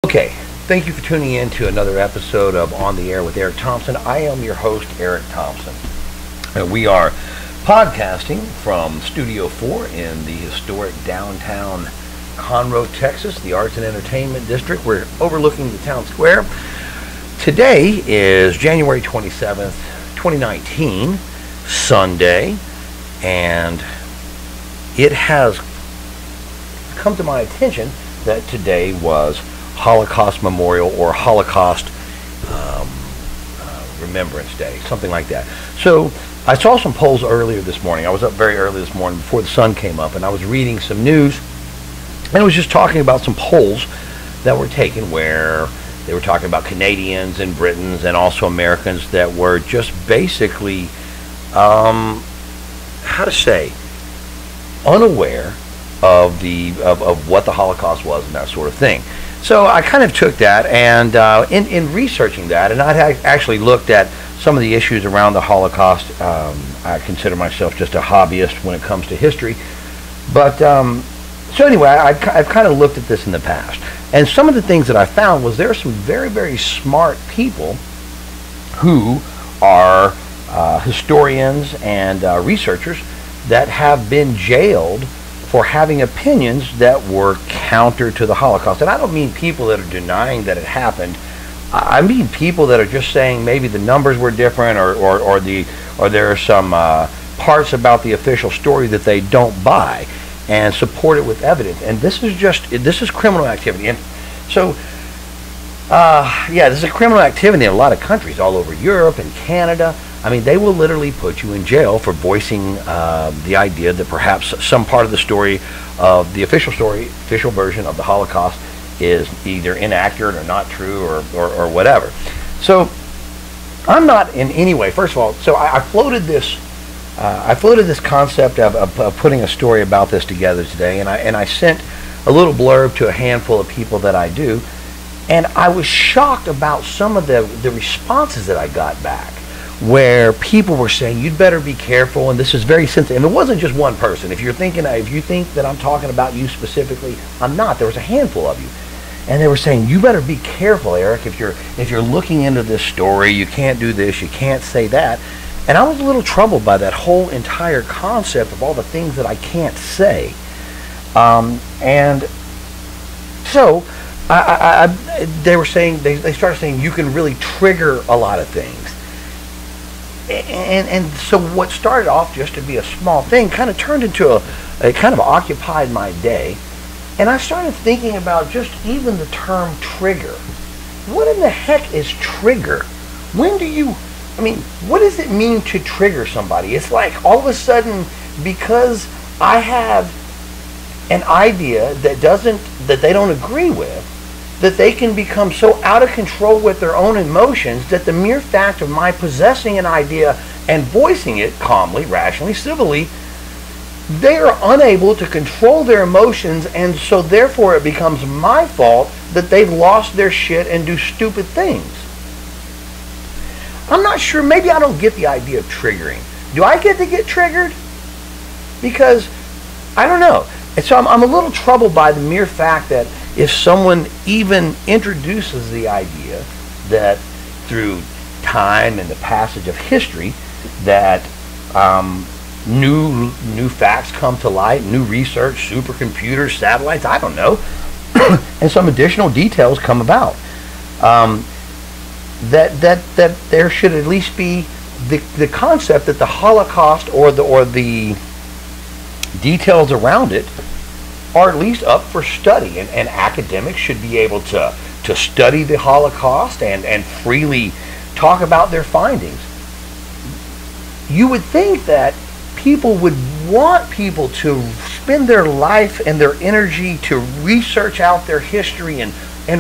Okay, thank you for tuning in to another episode of On the Air with Eric Thompson. I am your host, Eric Thompson. We are podcasting from Studio 4 in the historic downtown Conroe, Texas, the Arts and Entertainment District. We're overlooking the town square. Today is January 27th, 2019, Sunday, and it has come to my attention that today was Holocaust Memorial or Holocaust Remembrance Day, something like that. So I saw some polls earlier this morning. I was up very early this morning before the sun came up, and I was reading some news, and it was just talking about some polls that were taken where they were talking about Canadians and Britons and also Americans that were just basically, how to say, unaware of what the Holocaust was and that sort of thing. So I kind of took that, and in researching that, and I actually looked at some of the issues around the Holocaust. I consider myself just a hobbyist when it comes to history. But so anyway, I've kind of looked at this in the past. And some of the things that I found was there are some very, very smart people who are historians and researchers that have been jailed for having opinions that were counter to the Holocaust. And I don't mean people that are denying that it happened. I mean people that are just saying maybe the numbers were different, or there are some parts about the official story that they don't buy, and support it with evidence. And this is criminal activity. And so yeah, this is a criminal activity in a lot of countries all over Europe and Canada. I mean, they will literally put you in jail for voicing the idea that perhaps some part of the story of the official version of the Holocaust is either inaccurate or not true or whatever. So I'm not in any way, first of all, so I floated this concept of putting a story about this together today, and I sent a little blurb to a handful of people that I do, and I was shocked about some of the responses that I got back, where people were saying, you'd better be careful, and this is very sensitive. And it wasn't just one person. If you think that I'm talking about you specifically, I'm not. There was a handful of you. And they were saying, you better be careful, Eric, if you're looking into this story, you can't do this, you can't say that. And I was a little troubled by that whole entire concept of all the things that I can't say. And so they were saying, they started saying you can really trigger a lot of things. And so what started off just to be a small thing kind of turned into a kind of occupied my day. And I started thinking about just even the term trigger. What in the heck is trigger? What does it mean to trigger somebody? It's like all of a sudden, because I have an idea that they don't agree with, that they can become so out of control with their own emotions that the mere fact of my possessing an idea and voicing it calmly, rationally, civilly, they are unable to control their emotions, and so therefore it becomes my fault that they've lost their shit and do stupid things. I'm not sure, maybe I don't get the idea of triggering. Do I get to get triggered? Because, I don't know. And so I'm a little troubled by the mere fact that if someone even introduces the idea that through time and the passage of history that new facts come to light, new research, supercomputers, satellites, I don't know, and some additional details come about, that there should at least be the concept that the Holocaust or the details around it are at least up for study, and academics should be able to to study the Holocaust and freely talk about their findings. You would think that people would want people to spend their life and their energy to research out their history and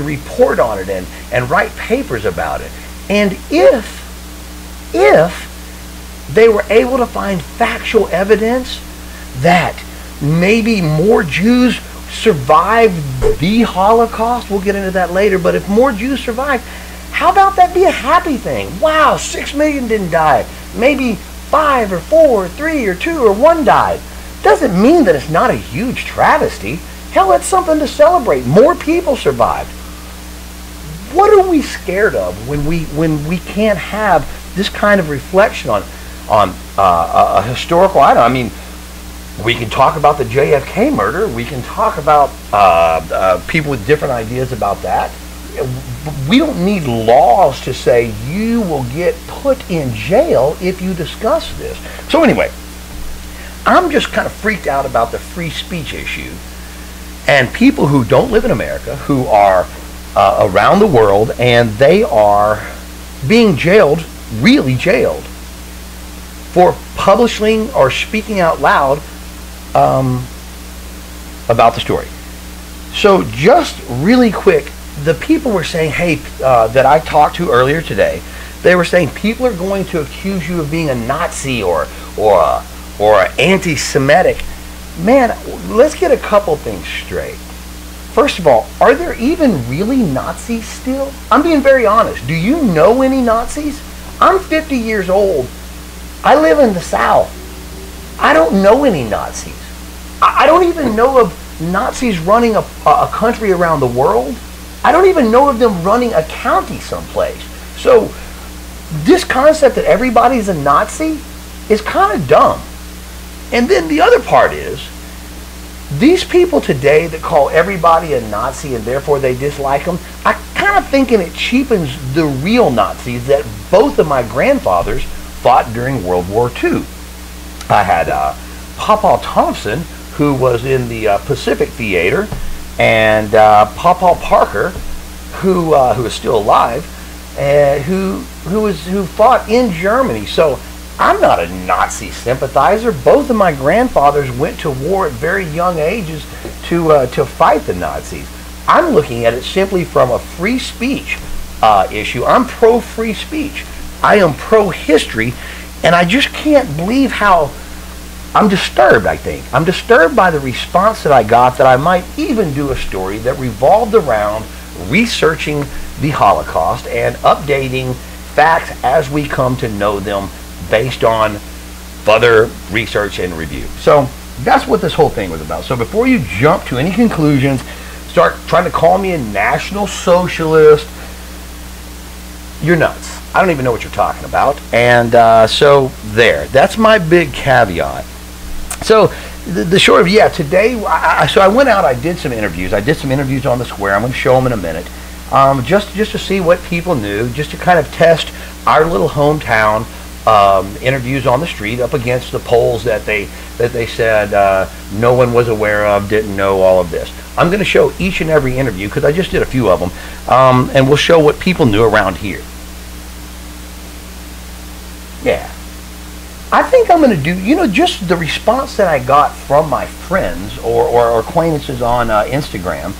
report on it and write papers about it. And if they were able to find factual evidence that maybe more Jews survived the Holocaust, we'll get into that later, but if more Jews survived, how about that be a happy thing? Wow, 6 million didn't die. Maybe 5 or 4 or 3 or 2 or 1 died. Doesn't mean that it's not a huge travesty. Hell, it's something to celebrate. More people survived. What are we scared of when we can't have this kind of reflection on a historical item? I mean, we can talk about the JFK murder. We can talk about people with different ideas about that. We don't need laws to say you will get put in jail if you discuss this. So anyway, I'm just kind of freaked out about the free speech issue, and people who don't live in America, who are around the world, and they are being jailed, really jailed, for publishing or speaking out loud about the story. So just really quick, the people were saying, hey, that I talked to earlier today, they were saying people are going to accuse you of being a Nazi or anti-Semitic. Man, let's get a couple things straight. First of all, are there even really Nazis still? I'm being very honest. Do you know any Nazis? I'm 50 years old. I live in the South. I don't know any Nazis. I don't even know of Nazis running a country around the world. I don't even know of them running a county someplace. So this concept that everybody's a Nazi is kind of dumb. And then the other part is, these people today that call everybody a Nazi and therefore they dislike them, I kind of thinking it cheapens the real Nazis that both of my grandfathers fought during World War II. I had Papa Thompson, who was in the Pacific Theater, and Papa Parker, who is still alive, who fought in Germany. So I'm not a Nazi sympathizer. Both of my grandfathers went to war at very young ages to fight the Nazis. I'm looking at it simply from a free speech issue. I'm pro-free speech. I am pro-history, and I just can't believe how I'm disturbed, I think. I'm disturbed by the response that I got that I might even do a story that revolved around researching the Holocaust and updating facts as we come to know them based on further research and review. So that's what this whole thing was about. So before you jump to any conclusions, start trying to call me a National Socialist, you're nuts. I don't even know what you're talking about. And so there. That's my big caveat. So the short of, yeah, today, so I went out, I did some interviews. I did some interviews on the square. I'm going to show them in a minute. Just to see what people knew, just to kind of test our little hometown interviews on the street up against the polls that they said no one was aware of, didn't know all of this. I'm going to show each and every interview because I just did a few of them, and we'll show what people knew around here. Yeah. I think I'm going to do, just the response that I got from my friends or acquaintances on Instagram.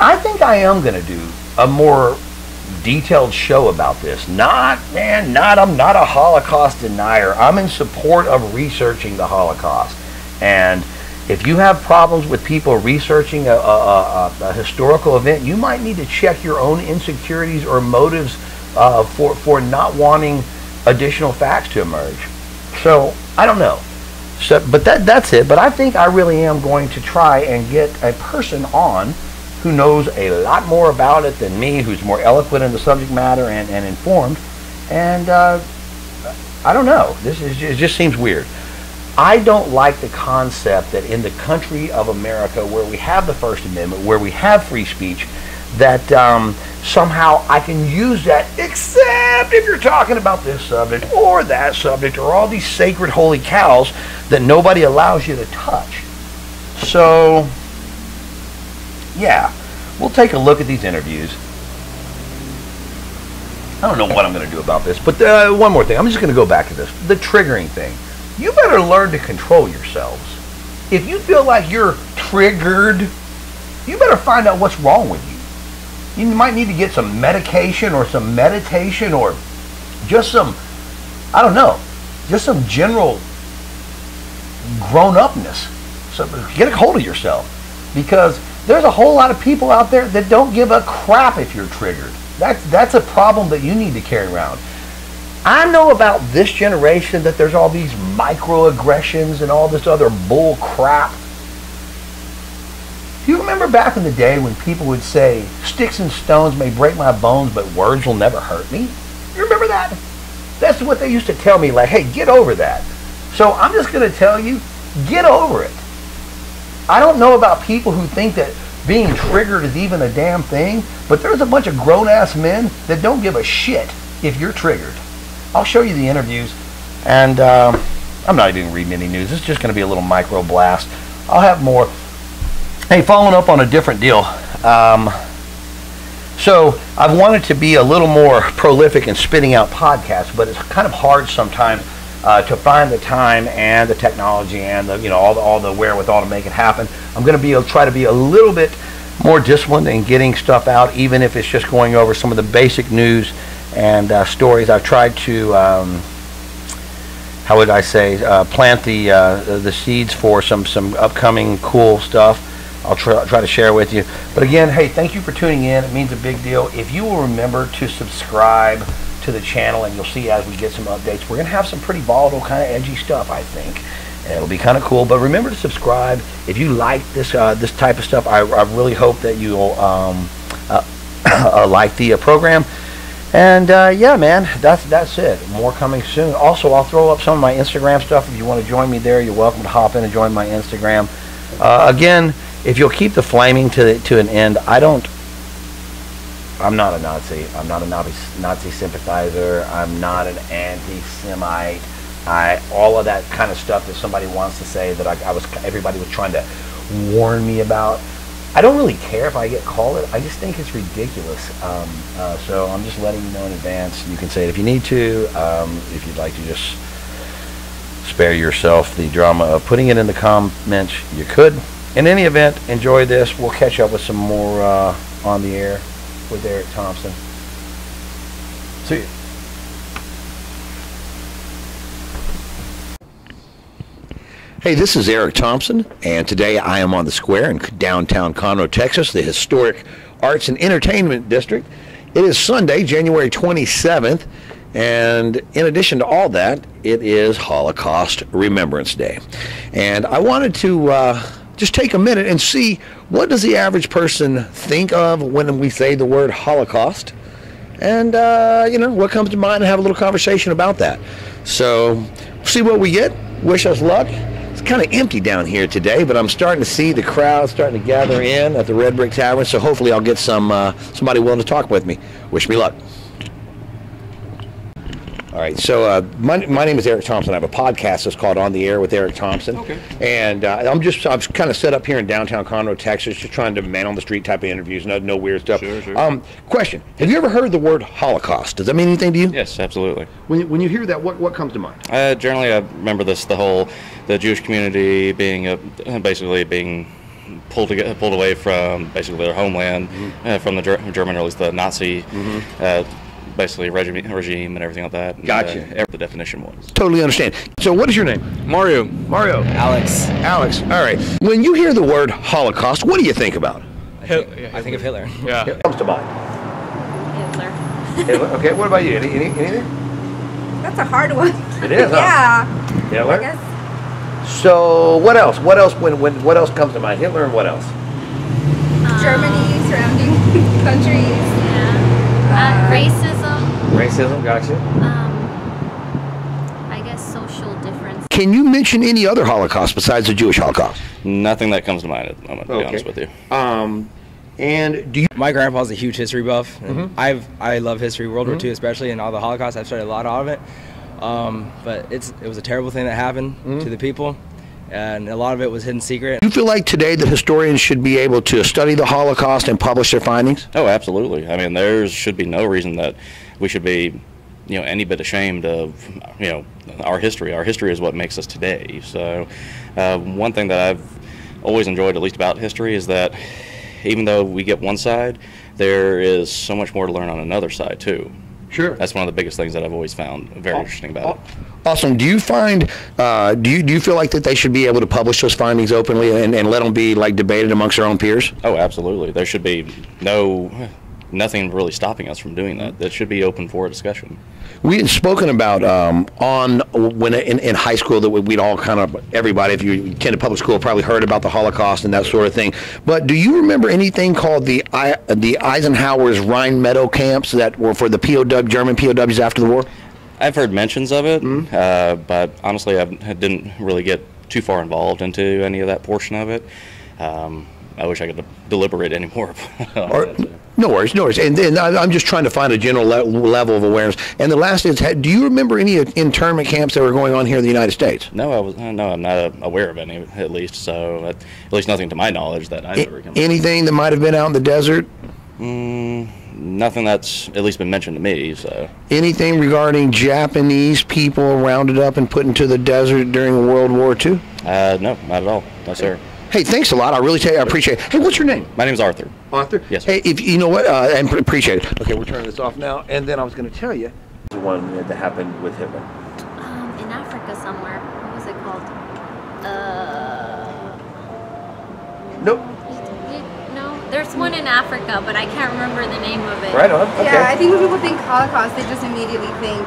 I think I am going to do a more detailed show about this. I'm not a Holocaust denier. I'm in support of researching the Holocaust. And if you have problems with people researching a historical event, you might need to check your own insecurities or motives for not wanting additional facts to emerge. So I don't know. So, but that's it. But I think I really am going to try and get a person on who knows a lot more about it than me, who's more eloquent in the subject matter and informed. And I don't know. It just seems weird. I don't like the concept that in the country of America, where we have the First Amendment, where we have free speech, that somehow I can use that, except if you're talking about this subject or that subject or all these sacred holy cows that nobody allows you to touch. So, yeah. we'll take a look at these interviews. I don't know what I'm going to do about this, but one more thing. I'm just going to go back to this. The triggering thing. You better learn to control yourselves. If you feel like you're triggered, you better find out what's wrong with you. You might need to get some medication or some meditation or just some, I don't know, just some general grown-upness. So get a hold of yourself, because there's a whole lot of people out there that don't give a crap if you're triggered. That's a problem that you need to carry around. I know about this generation that there's all these microaggressions and all this other bull crap. Do you remember back in the day when people would say, sticks and stones may break my bones, but words will never hurt me? You remember that? That's what they used to tell me, like, hey, get over that. So I'm just going to tell you, get over it. I don't know about people who think that being triggered is even a damn thing, but there's a bunch of grown-ass men that don't give a shit if you're triggered. I'll show you the interviews, and I'm not even reading any news. It's just going to be a little micro blast. I'll have more. Hey, following up on a different deal. So I've wanted to be a little more prolific in spitting out podcasts, but it's kind of hard sometimes to find the time and the technology and the all the wherewithal to make it happen. I'm going to try to be a little bit more disciplined in getting stuff out, even if it's just going over some of the basic news and stories. I've tried to how would I say plant the seeds for some upcoming cool stuff. I'll try to share with you. But again, hey, thank you for tuning in. It means a big deal. If you will remember to subscribe to the channel, and you'll see as we get some updates, we're going to have some pretty volatile, kind of edgy stuff, I think. And it'll be kind of cool. But remember to subscribe. If you like this this type of stuff, I really hope that you'll like the program. And yeah, man, that's it. More coming soon. Also, I'll throw up some of my Instagram stuff. If you want to join me there, you're welcome to hop in and join my Instagram. Again, if you'll keep the flaming to an end, I'm not a Nazi. I'm not a Nazi sympathizer. I'm not an anti-Semite. All of that kind of stuff that somebody wants to say that everybody was trying to warn me about. I don't really care if I get called it. I just think it's ridiculous. So I'm just letting you know in advance. You can say it if you need to. If you'd like to just spare yourself the drama of putting it in the comments, you could. In any event, enjoy this. We'll catch up with some more on the air with Eric Thompson. See you. Hey, this is Eric Thompson, and today I am on the square in downtown Conroe, Texas, the historic Arts and Entertainment District. It is Sunday, January 27th, and in addition to all that, it is Holocaust Remembrance Day. And I wanted to just take a minute and see, what does the average person think of when we say the word Holocaust? And, what comes to mind, and have a little conversation about that. So, see what we get. Wish us luck. It's kind of empty down here today, but I'm starting to see the crowd starting to gather in at the Red Brick Tavern, so hopefully I'll get somebody willing to talk with me. Wish me luck. All right, so my name is Eric Thompson. I have a podcast that's called On the Air with Eric Thompson. Okay. And I'm kind of set up here in downtown Conroe, Texas, just trying to man on the street type of interviews, no weird stuff. Sure. Question: have you ever heard the word Holocaust? Does that mean anything to you? Yes, absolutely. When you hear that, what comes to mind? Generally, I remember the Jewish community basically being pulled away from basically their homeland, from the German, or at least the Nazi. Basically regime and everything like that. Gotcha. The definition was. Totally understand. So what is your name? Mario. Alex. All right. When you hear the word Holocaust, what do you think about? I think of Hitler. Yeah. What comes to mind? Hitler. Okay. What about you? Anything? That's a hard one. It is. Yeah. Hitler. I guess. So what else? What else comes to mind? Hitler and what else? Germany, surrounding countries. Racism, gotcha. I guess social difference. Can you mention any other Holocaust besides the Jewish Holocaust? Nothing that comes to mind at the moment, to be honest with you. And do you... My grandpa's a huge history buff. And I love history, World War II especially, and all the Holocaust. I've studied a lot of it. But it was a terrible thing that happened to the people. and a lot of it was hidden secret. Do you feel like today that historians should be able to study the Holocaust and publish their findings? Oh, absolutely. I mean, there should be no reason that we should be, any bit ashamed of, our history. Our history is what makes us today. So, one thing that I've always enjoyed, at least about history, is that even though we get one side, there is so much more to learn on another side too. Sure. That's one of the biggest things that I've always found very interesting about it. Awesome. Do you find, do you feel like that they should be able to publish those findings openly and let them be like debated amongst their own peers? Oh, absolutely. There should be nothing really stopping us from doing that. That should be open for a discussion. We had spoken about when in high school that we'd all everybody, if you attended public school, probably heard about the Holocaust and that sort of thing. But do you remember anything called the Eisenhower's Rhine Meadow camps that were for the German POWs after the war? I've heard mentions of it, but honestly, I didn't really get too far involved into any of that portion of it. I wish I could deliberate any more. No worries. And then I'm just trying to find a general level of awareness. And the last is, do you remember any internment camps that were going on here in the United States? No, I'm not aware of any, at least. So at least nothing to my knowledge that I've ever come. Anything that might have been out in the desert? Nothing that's at least been mentioned to me. So anything regarding Japanese people rounded up and put into the desert during World War II? No, not at all. No, sir. Hey, thanks a lot. I really appreciate it. Hey, what's your name? My name is Arthur. Arthur? Yes. Hey, if you know what, and appreciate it. Okay, we're turning this off now, and then I was going to tell you the one that happened with Hitler. In Africa somewhere. What was it called? Nope. No, there's one in Africa, but I can't remember the name of it. Right on. Okay. Yeah, I think when people think Holocaust, they just immediately think,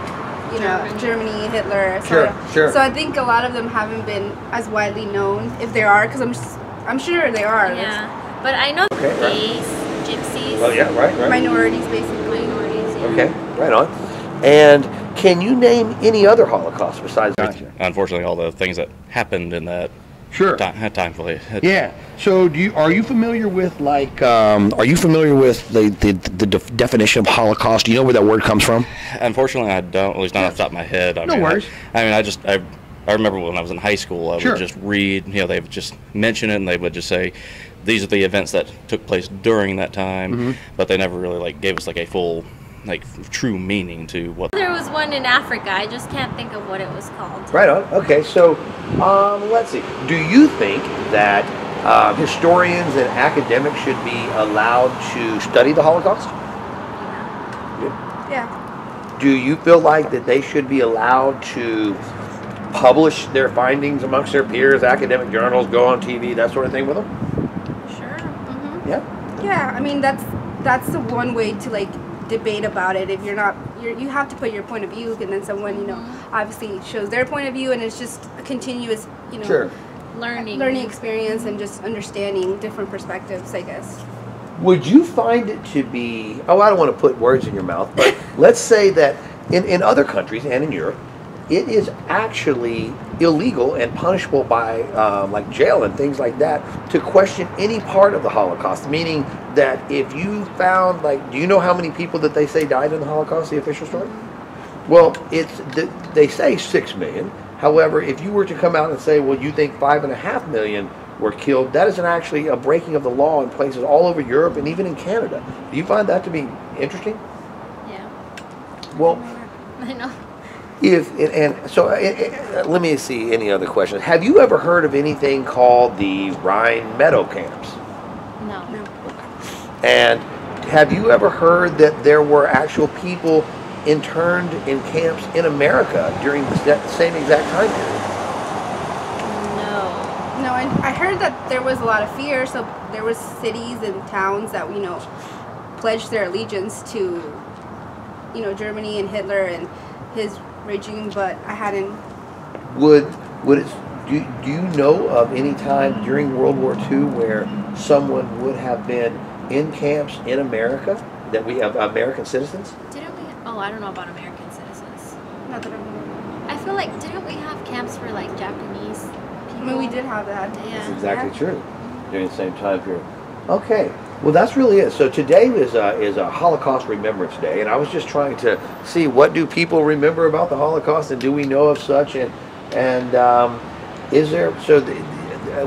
Germany, Hitler. Sure. So I think a lot of them haven't been as widely known, if they are, because I'm sure they are. Yeah, but I know gays, gypsies. Oh yeah, right. Minorities, basically. Minorities. Yeah. Okay, right on. And can you name any other Holocaust besides? Unfortunately, all the things that happened in that Sure. time fully. Yeah. So, are you familiar with the definition of Holocaust? Do you know where that word comes from? Unfortunately, I don't. At least not off the top of my head. No worries. I remember when I was in high school, I Sure. would just read. They would just mention it, and they would just say, "These are the events that took place during that time," but they never really gave us a full, true meaning to what. There was one in Africa. I just can't think of what it was called. Right on. Okay. So, let's see. Do you think that historians and academics should be allowed to study the Holocaust? Yeah. Do you feel like that they should be allowed to publish their findings amongst their peers, academic journals, go on TV, that sort of thing with them? Sure. Yeah. Yeah, I mean that's the one way to debate about it. If you have to put your point of view, and then someone obviously shows their point of view, and it's just a continuous Sure. Learning experience and just understanding different perspectives, I guess. Would you find it to be, I don't want to put words in your mouth, but let's say that in other countries and in Europe, it is actually illegal and punishable by jail and things like that to question any part of the Holocaust, meaning that if you found, do you know how many people that they say died in the Holocaust, the official story? Well, they say 6 million. However, if you were to come out and say, well, you think 5.5 million were killed, that is actually a breaking of the law in places all over Europe and even in Canada. Do you find that to be interesting? Yeah. Well, I know. Let me see any other questions. Have you ever heard of anything called the Rhine Meadow camps? No. And have you ever heard that there were actual people interned in camps in America during the same exact time period? No, I heard that there was a lot of fear, so there was cities and towns that pledged their allegiance to Germany and Hitler and his regime, but I hadn't. Do you know of any time during World War II where someone would have been in camps in America that we have American citizens? Didn't we? Oh, I don't know about American citizens. Not that I remember. I feel like didn't we have camps for Japanese people? I mean, we did have that. Yeah. That's exactly true. During the same time period. Okay. Well, that's really it. So today is a Holocaust Remembrance Day, and I was just trying to see what do people remember about the Holocaust, and do we know of such, and Is there, so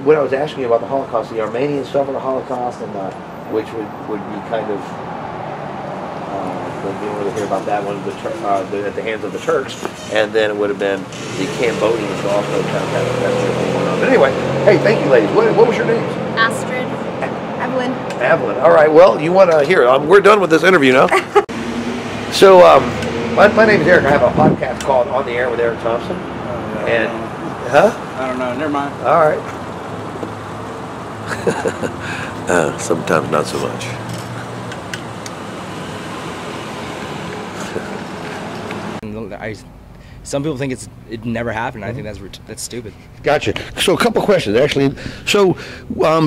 when I was asking you about the Holocaust, the Armenians suffered the Holocaust, and which would be kind of, we didn't really hear about that one, at the hands of the Turks, and then it would have been the Cambodians also kind of had that sort of thing going on. But anyway, hey, thank you, ladies. What was your names? Astrid. Evelyn. Evelyn. All right. Well, you want to hear? We're done with this interview now. So, my name is Eric. I have a podcast called On the Air with Eric Thompson. And, I don't know. Never mind. All right. Sometimes not so much. Some people think it never happened. I think that's stupid. Gotcha. So a couple questions, actually. So,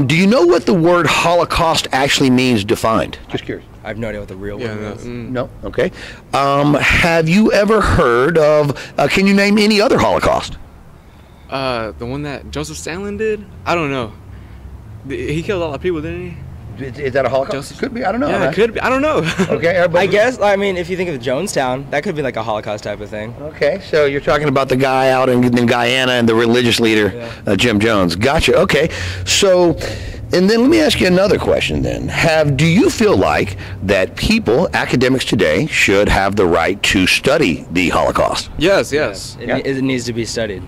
do you know what the word Holocaust actually means defined? Just curious. I have no idea what the real word is. No? Okay. Have you ever heard of, can you name any other Holocaust? The one that Joseph Stalin did? I don't know. He killed a lot of people, didn't he? Is that a Holocaust? Could be. I don't know. Yeah, it could be. I don't know. Okay. I guess, I mean, if you think of Jonestown, that could be like a Holocaust type of thing. Okay. So you're talking about the guy out in Guyana and the religious leader, Jim Jones. Gotcha. Okay. So, and then let me ask you another question then. Do you feel like that people, academics today, should have the right to study the Holocaust? Yes. It needs to be studied.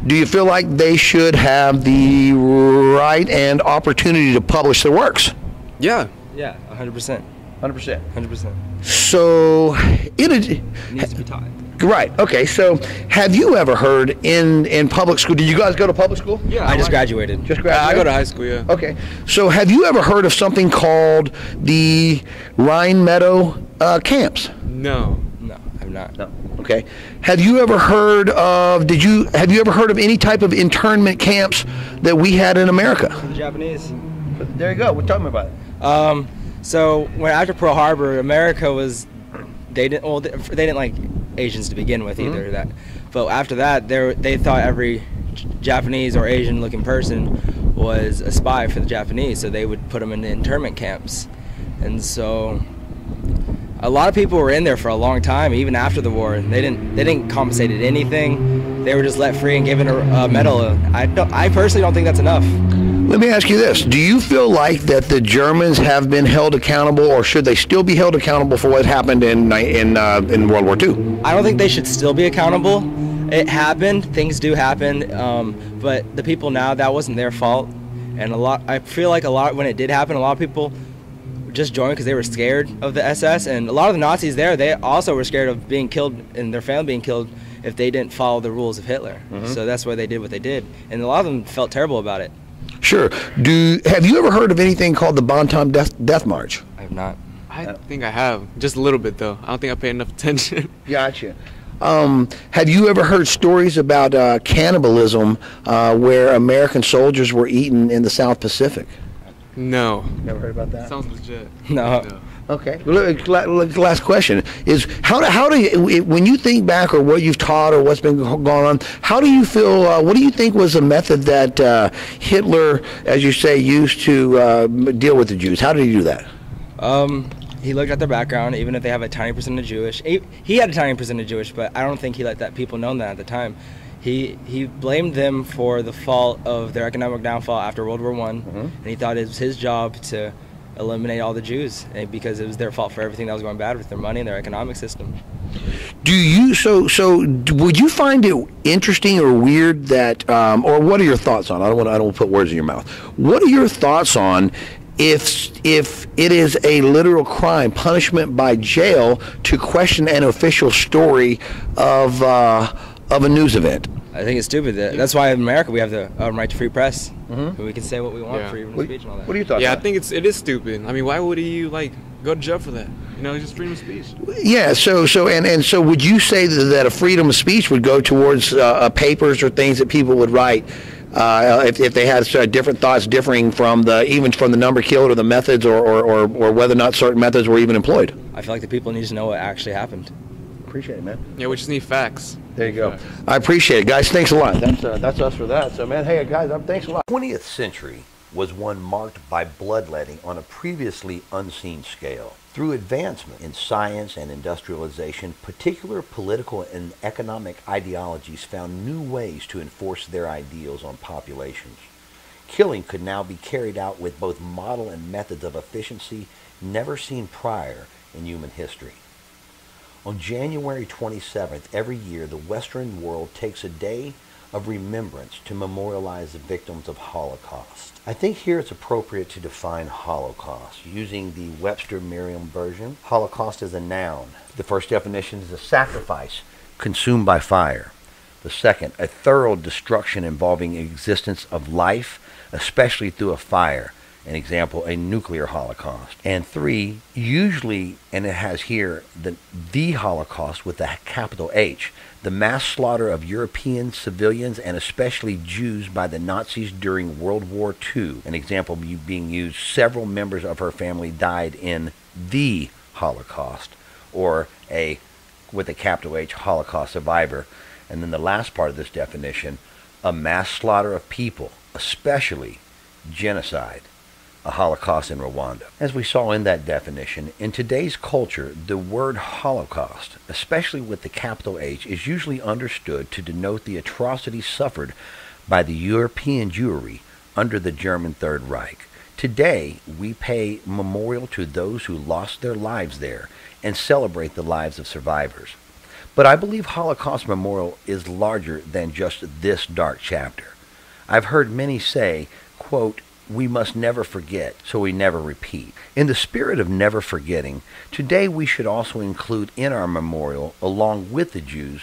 Do you feel like they should have the right and opportunity to publish their works? Yeah. Yeah, 100%. 100%. 100%. So It needs to be taught. Right. Okay. So, have you ever heard in public school? Did you guys go to public school? Yeah. I just graduated. Just graduated. I go to high school. Yeah. Okay. So, have you ever heard of something called the Rhine Meadow camps? No. No, I'm not. No. Okay. Have you ever heard of? Have you ever heard of any type of internment camps that we had in America? For the Japanese. There you go. We're talking about it. So when after Pearl Harbor, America was they didn't like Asians to begin with either. That, but after that, they thought every Japanese or Asian-looking person was a spy for the Japanese, so they would put them in the internment camps, and so a lot of people were in there for a long time, even after the war. They didn't compensate it anything. They were just let free and given a medal. I personally don't think that's enough. Let me ask you this. Do you feel like that the Germans have been held accountable, or should they still be held accountable for what happened in World War II? I don't think they should still be accountable. It happened. Things do happen. But the people now, that wasn't their fault. And I feel like when it did happen, a lot of people just joined because they were scared of the SS. And a lot of the Nazis there, they also were scared of being killed and their family being killed if they didn't follow the rules of Hitler. So that's why they did what they did. And a lot of them felt terrible about it. Sure. Have you ever heard of anything called the Bonton Death March? I have not. I think I have. Just a little bit, though. I don't think I paid enough attention. Gotcha. Have you ever heard stories about cannibalism where American soldiers were eaten in the South Pacific? No. Never heard about that? Sounds legit. No. Okay. Last question is how do you, when you think back or what you've taught or what's been going on, how do you feel? What do you think was a method that Hitler, as you say, used to deal with the Jews? How did he do that? He looked at their background, even if they have a tiny percentage of Jewish. He had a tiny percentage of Jewish, but I don't think he let that people know that at the time. He blamed them for the fault of their economic downfall after World War I, and he thought it was his job to eliminate all the Jews because it was their fault for everything that was going bad with their money and their economic system. Do you would you find it interesting or weird that or what are your thoughts on? I don't want to put words in your mouth. What are your thoughts on if it is a literal crime, punishment by jail to question an official story of a news event? I think it's stupid. That's why in America we have the right to free press. We can say what we want, freedom of speech and all that. What are your thoughts? Yeah, I think it is stupid. I mean, why would you go to jail for that? You know, it's just freedom of speech. Yeah. So would you say that a freedom of speech would go towards papers or things that people would write if they had different thoughts, differing from even from the number killed or the methods or whether or not certain methods were even employed? I feel like the people need to know what actually happened. Appreciate it, man. Yeah, we just need facts. There you go. I appreciate it, guys. Thanks a lot. That's us for that. So, man, hey, guys, thanks a lot. 20th century was one marked by bloodletting on a previously unseen scale. Through advancement in science and industrialization, particular political and economic ideologies found new ways to enforce their ideals on populations. Killing could now be carried out with both model and methods of efficiency never seen prior in human history. On January 27th every year, the Western world takes a day of remembrance to memorialize the victims of Holocaust. I think here it's appropriate to define Holocaust using the Webster Merriam version. Holocaust is a noun. The first definition is a sacrifice consumed by fire. The second, a thorough destruction involving existence of life, especially through a fire. An example, a nuclear holocaust. And three, usually, and it has here the Holocaust with a capital H, the mass slaughter of European civilians and especially Jews by the Nazis during World War II. An example being used, several members of her family died in the Holocaust, or with a capital H, Holocaust survivor. And then the last part of this definition, a mass slaughter of people, especially genocide. A Holocaust in Rwanda. As we saw in that definition, in today's culture, the word Holocaust, especially with the capital H, is usually understood to denote the atrocities suffered by the European Jewry under the German Third Reich. Today, we pay memorial to those who lost their lives there and celebrate the lives of survivors. But I believe Holocaust Memorial is larger than just this dark chapter. I've heard many say, quote, "We must never forget, so we never repeat." In the spirit of never forgetting, today we should also include in our memorial, along with the Jews,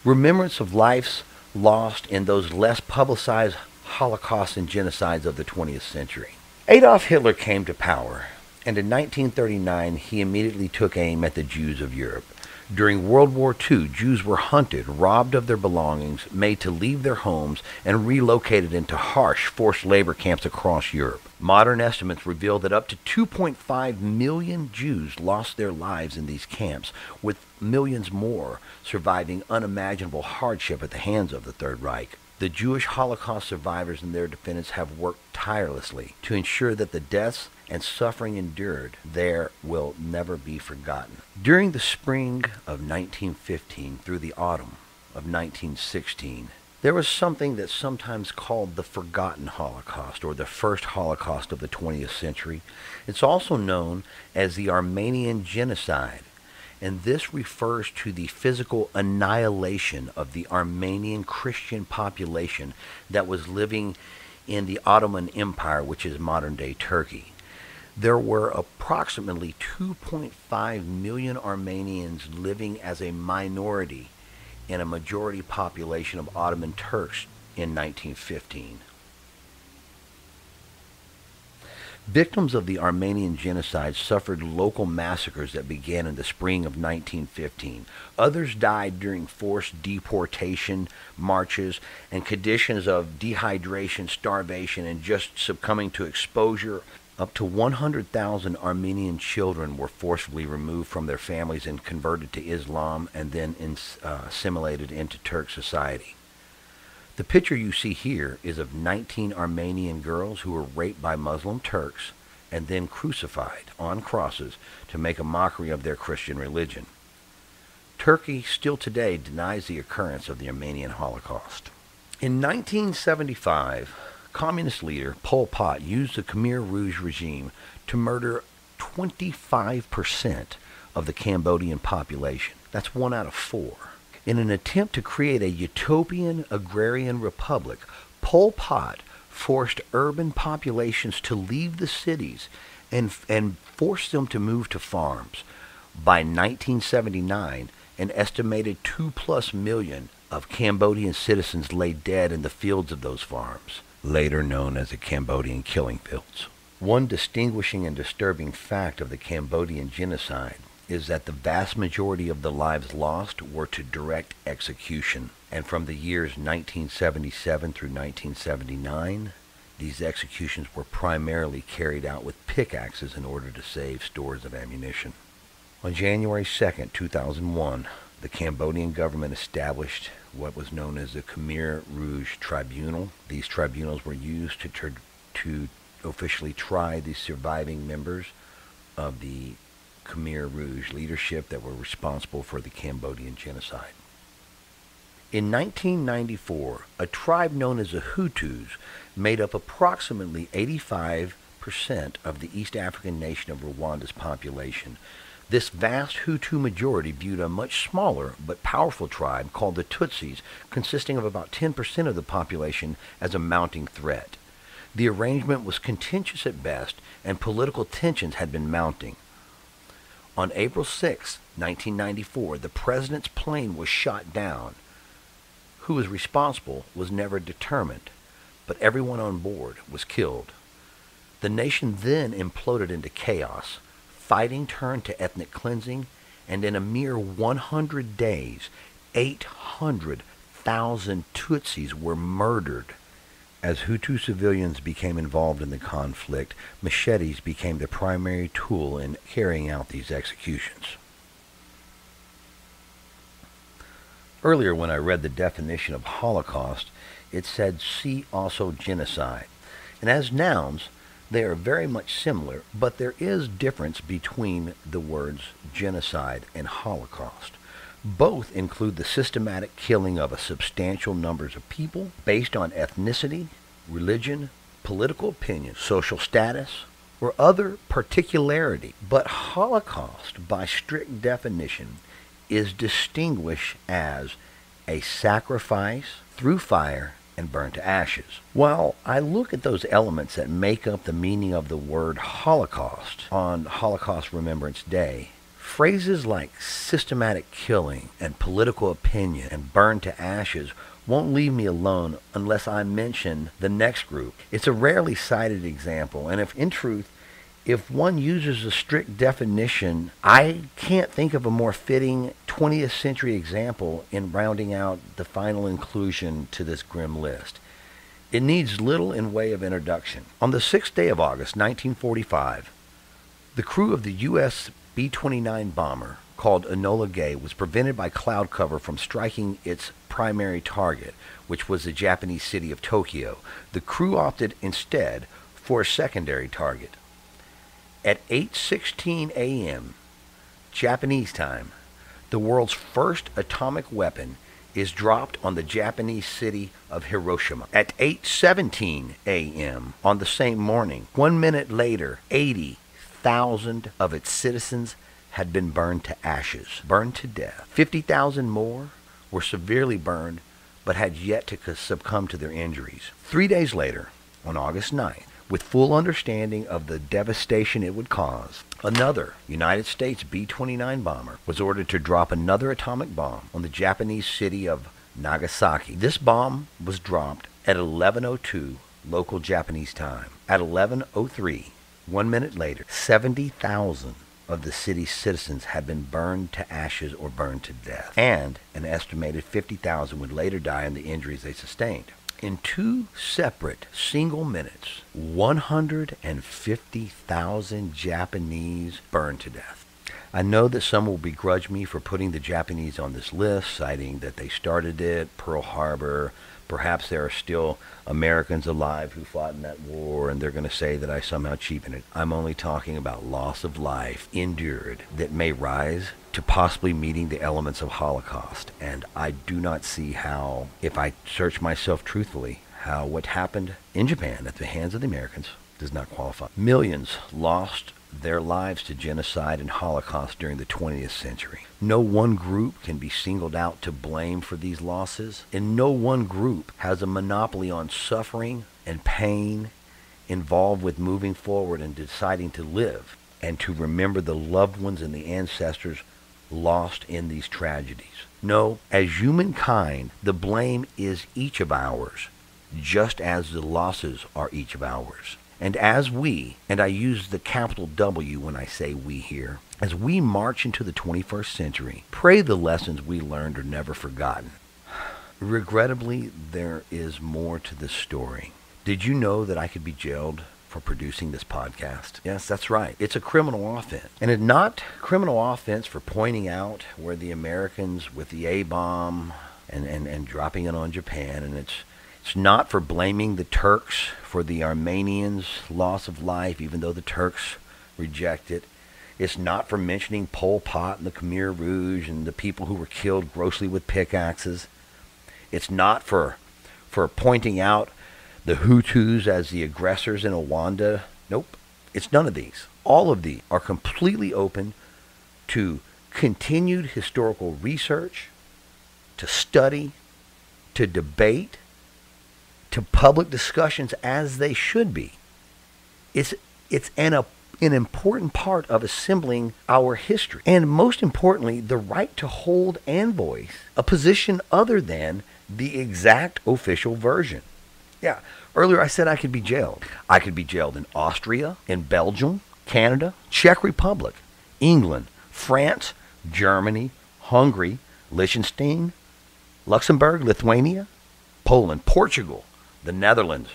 remembrance of lives lost in those less publicized Holocausts and genocides of the 20th century. Adolf Hitler came to power, and in 1939 he immediately took aim at the Jews of Europe. During World War II, Jews were hunted, robbed of their belongings, made to leave their homes, and relocated into harsh forced labor camps across Europe. Modern estimates reveal that up to 2.5 million Jews lost their lives in these camps, with millions more surviving unimaginable hardship at the hands of the Third Reich. The Jewish Holocaust survivors and their descendants have worked tirelessly to ensure that the deaths and suffering endured there will never be forgotten. During the spring of 1915 through the autumn of 1916, there was something that's sometimes called the Forgotten Holocaust, or the first Holocaust of the 20th century. It's also known as the Armenian Genocide, and this refers to the physical annihilation of the Armenian Christian population that was living in the Ottoman Empire, which is modern-day Turkey. There were approximately 2.5 million Armenians living as a minority in a majority population of Ottoman Turks in 1915. Victims of the Armenian Genocide suffered local massacres that began in the spring of 1915. Others died during forced deportation marches and conditions of dehydration, starvation, and just succumbing to exposure. Up to 100,000 Armenian children were forcibly removed from their families and converted to Islam and then assimilated into Turk society. The picture you see here is of 19 Armenian girls who were raped by Muslim Turks and then crucified on crosses to make a mockery of their Christian religion. Turkey still today denies the occurrence of the Armenian Holocaust. In 1975, Communist leader Pol Pot used the Khmer Rouge regime to murder 25% of the Cambodian population. That's 1 out of 4. In an attempt to create a utopian agrarian republic, Pol Pot forced urban populations to leave the cities and forced them to move to farms. By 1979, an estimated 2+ million of Cambodian citizens lay dead in the fields of those farms, later known as the Cambodian killing fields. One distinguishing and disturbing fact of the Cambodian genocide is that the vast majority of the lives lost were to direct execution, and from the years 1977 through 1979, these executions were primarily carried out with pickaxes in order to save stores of ammunition. On January 2nd, 2001, the Cambodian government established what was known as the Khmer Rouge Tribunal. These tribunals were used to officially try the surviving members of the Khmer Rouge leadership that were responsible for the Cambodian genocide. In 1994, a tribe known as the Hutus made up approximately 85% of the East African nation of Rwanda's population. This vast Hutu majority viewed a much smaller but powerful tribe called the Tutsis, consisting of about 10% of the population, as a mounting threat. The arrangement was contentious at best, and political tensions had been mounting. On April 6, 1994, the president's plane was shot down. Who was responsible was never determined, but everyone on board was killed. The nation then imploded into chaos. Fighting turned to ethnic cleansing, and in a mere 100 days, 800,000 Tutsis were murdered. As Hutu civilians became involved in the conflict, machetes became the primary tool in carrying out these executions. Earlier, when I read the definition of Holocaust, it said, see also genocide. And as nouns, they are very much similar, but there is difference between the words genocide and Holocaust. Both include the systematic killing of a substantial numbers of people based on ethnicity, religion, political opinion, social status, or other particularity. But Holocaust, by strict definition, is distinguished as a sacrifice through fire and burned to ashes. While I look at those elements that make up the meaning of the word Holocaust on Holocaust Remembrance Day, phrases like systematic killing and political opinion and burned to ashes won't leave me alone unless I mention the next group. It's a rarely cited example, and if in truth, if one uses a strict definition, I can't think of a more fitting 20th century example in rounding out the final inclusion to this grim list. It needs little in way of introduction. On the 6th day of August, 1945, the crew of the U.S. B-29 bomber called Enola Gay was prevented by cloud cover from striking its primary target, which was the Japanese city of Tokyo. The crew opted instead for a secondary target. At 8:16 a.m. Japanese time, the world's first atomic weapon is dropped on the Japanese city of Hiroshima. At 8:17 a.m. on the same morning, 1 minute later, 80,000 of its citizens had been burned to ashes, burned to death. 50,000 more were severely burned but had yet to succumb to their injuries. 3 days later, on August 9th, with full understanding of the devastation it would cause, another United States B-29 bomber was ordered to drop another atomic bomb on the Japanese city of Nagasaki. This bomb was dropped at 11:02 local Japanese time. At 11:03, 1 minute later, 70,000 of the city's citizens had been burned to ashes or burned to death, and an estimated 50,000 would later die in the injuries they sustained. In 2 separate single minutes, 150,000 Japanese burned to death. I know that some will begrudge me for putting the Japanese on this list, citing that they started it, Pearl Harbor. Perhaps there are still Americans alive who fought in that war, and they're going to say that I somehow cheapen it. I'm only talking about loss of life endured that may rise to possibly meeting the elements of Holocaust. And I do not see how, if I search myself truthfully, how what happened in Japan at the hands of the Americans does not qualify. Millions lost their lives to genocide and Holocaust during the 20th century. No one group can be singled out to blame for these losses, and no one group has a monopoly on suffering and pain involved with moving forward and deciding to live and to remember the loved ones and the ancestors lost in these tragedies. No, as humankind, the blame is each of ours, just as the losses are each of ours. And as we, and I use the capital W when I say we here, as we march into the 21st century, pray the lessons we learned are never forgotten. Regrettably, there is more to this story. Did you know that I could be jailed for producing this podcast? Yes, that's right. It's a criminal offense. And it's not criminal offense for pointing out where the Americans with the A-bomb and dropping it on Japan, and it's not for blaming the Turks for the Armenians' loss of life, even though the Turks reject it. It's not for mentioning Pol Pot and the Khmer Rouge and the people who were killed grossly with pickaxes. It's not for pointing out the Hutus as the aggressors in Rwanda. Nope. It's none of these. All of these are completely open to continued historical research, to study, to debate, to public discussions as they should be. It's an important part of assembling our history. And most importantly, the right to hold and voice a position other than the exact official version. Yeah, earlier I said I could be jailed. I could be jailed in Austria, in Belgium, Canada, Czech Republic, England, France, Germany, Hungary, Liechtenstein, Luxembourg, Lithuania, Poland, Portugal, the Netherlands,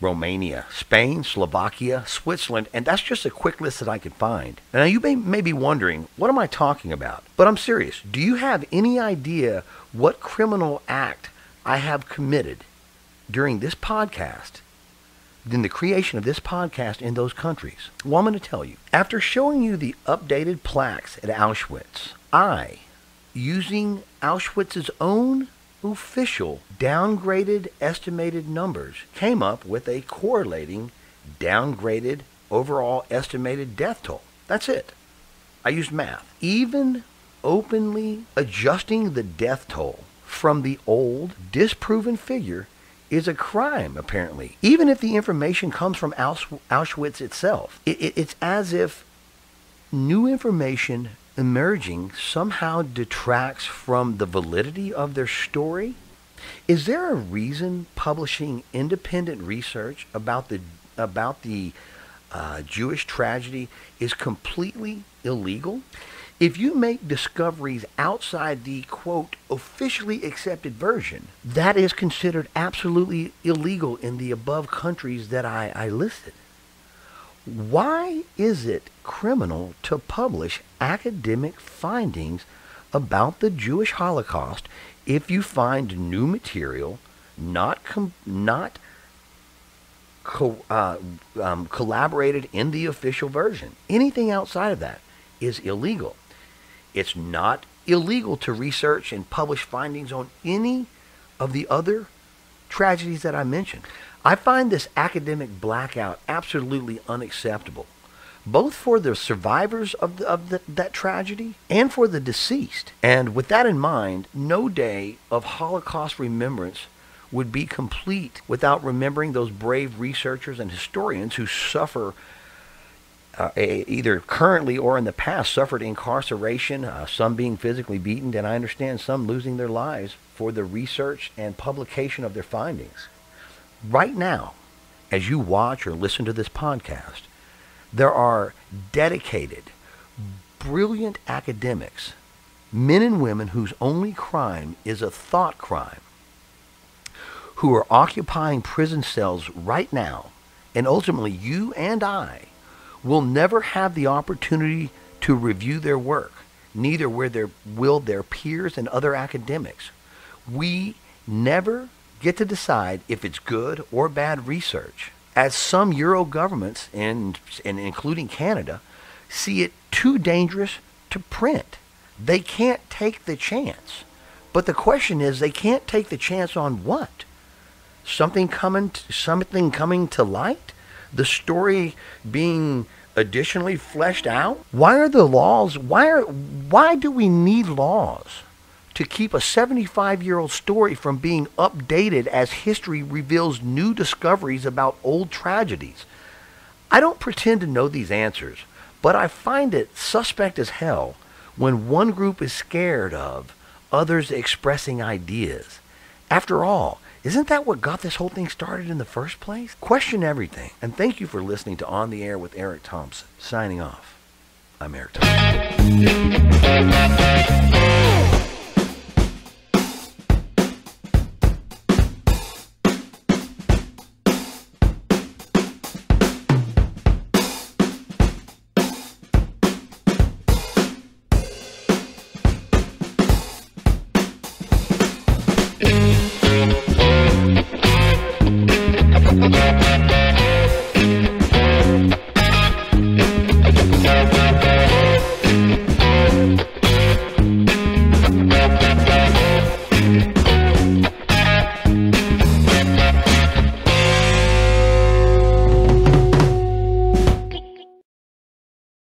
Romania, Spain, Slovakia, Switzerland, and that's just a quick list that I could find. Now you may be wondering, what am I talking about? But I'm serious. Do you have any idea what criminal act I have committed during this podcast, in the creation of this podcast in those countries? Well, I'm going to tell you. After showing you the updated plaques at Auschwitz, I, using Auschwitz's own official downgraded estimated numbers, came up with a correlating downgraded overall estimated death toll. That's it. I used math. Even openly adjusting the death toll from the old disproven figure is a crime, apparently. Even if the information comes from Auschwitz itself. It's as if new information emerging somehow detracts from the validity of their story. Is there a reason publishing independent research about the Jewish tragedy is completely illegal? If you make discoveries outside the, quote, officially accepted version, that is considered absolutely illegal in the above countries that I listed. Why is it criminal to publish academic findings about the Jewish Holocaust if you find new material not collaborated in the official version? Anything outside of that is illegal. It's not illegal to research and publish findings on any of the other tragedies that I mentioned. I find this academic blackout absolutely unacceptable, both for the survivors of that tragedy and for the deceased. And with that in mind, no day of Holocaust remembrance would be complete without remembering those brave researchers and historians who suffer either currently or in the past suffered incarceration, some being physically beaten, and I understand some losing their lives for the research and publication of their findings. Right now, as you watch or listen to this podcast, there are dedicated, brilliant academics, men and women whose only crime is a thought crime, who are occupying prison cells right now, and ultimately you and I will never have the opportunity to review their work, neither will their peers and other academics. We never get to decide if it's good or bad research, as some Euro governments, and including Canada, see it too dangerous to print. They can't take the chance. But the question is, they can't take the chance on what? Something coming to light? The story being additionally fleshed out? Why are the laws? Why do we need laws to keep a 75-year-old story from being updated as history reveals new discoveries about old tragedies? I don't pretend to know these answers, but I find it suspect as hell when one group is scared of others expressing ideas. After all, isn't that what got this whole thing started in the first place? Question everything. And thank you for listening to On the Air with Eric Thompson. Signing off. I'm Eric Thompson.